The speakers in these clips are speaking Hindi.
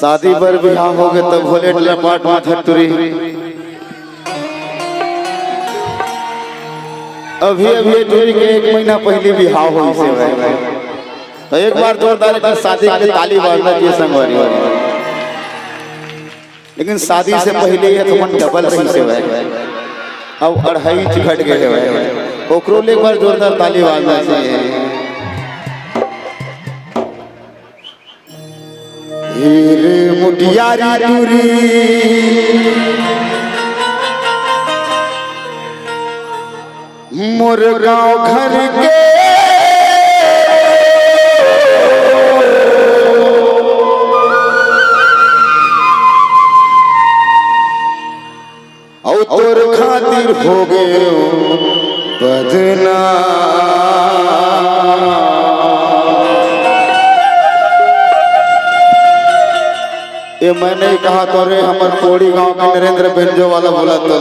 शादी पर बिहार हो गए तब भोले लपाट माथा तुरी। अभी टूरी के 1 महीना पहले बिहार हो से भाई। तो एक बार जोरदार की शादी के ताली बाजना चाहिए संगवारी। लेकिन शादी से पहले ये तो मन डबल रही से भाई। अब 2.5 घट गए भाई। ओकरो ले एक बार जोरदार ताली बाजना चाहिए। हीरे मुटियारी टूरी मोर गाँव घर के और तोर खातिर हो गए बदनाम। ये मैंने कहा तो रे हमार कोड़ी गांव के नरेंद्र बेंजो वाला बोला तो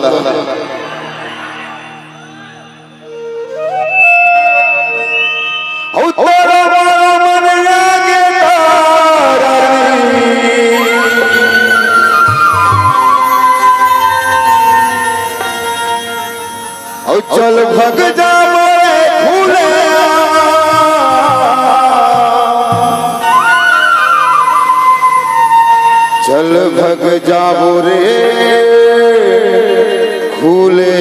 चल भग जा फूले चल भग जाबो रे खुले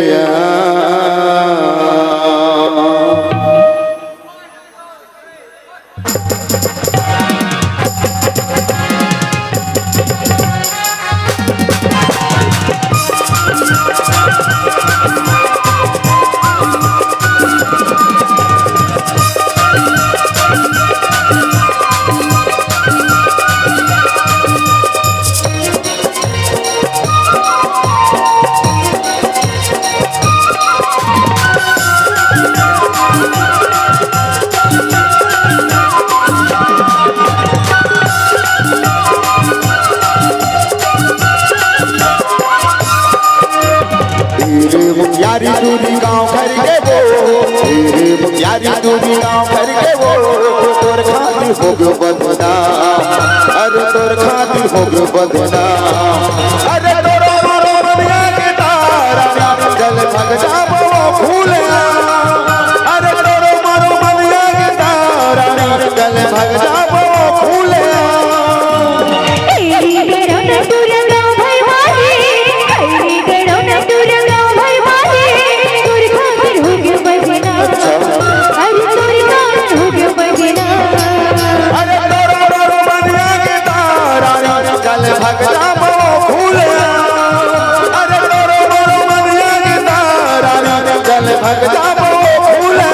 यारी दूरी गाँव घर के वो यारी दूरी गाँव घर के वो तोर खातिर हो गयो बदनाम। अरे तोर खातिर हो गयो बदनाम। अरे तोरो मारो बनिया के तारा जल भग जाबो फूले। अरे तोरो मारो बनिया के तारा जल भग जाबो फूले। भग जाबो फूले। अरे तोरो मारो बनिया के तारा जल भग जाबो फूले।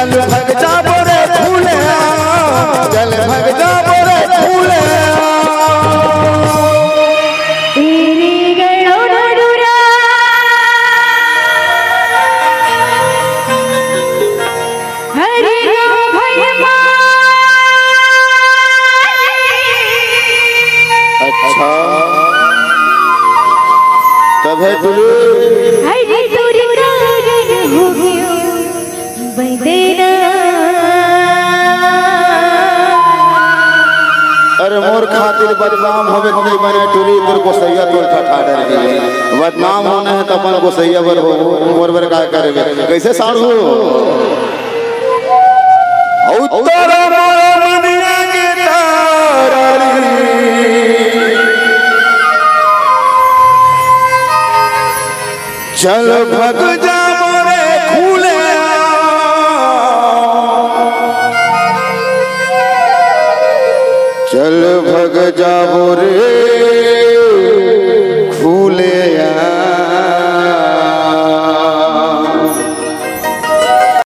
चल भग जा बोरे फूले चल भग जा बोरे फूले अच्छा तब है तुझे अरे मोर खातिर बदनाम होवे कोई बने टुरी पर गोसैया तोर ठठा डर गई बदनाम होना है तो अपन गोसैया बर हो मोर बर का करबे कैसे साड़ू उत्तर मनिया के तारारी चल भग जा मोरे फूले चल भग जा बोरे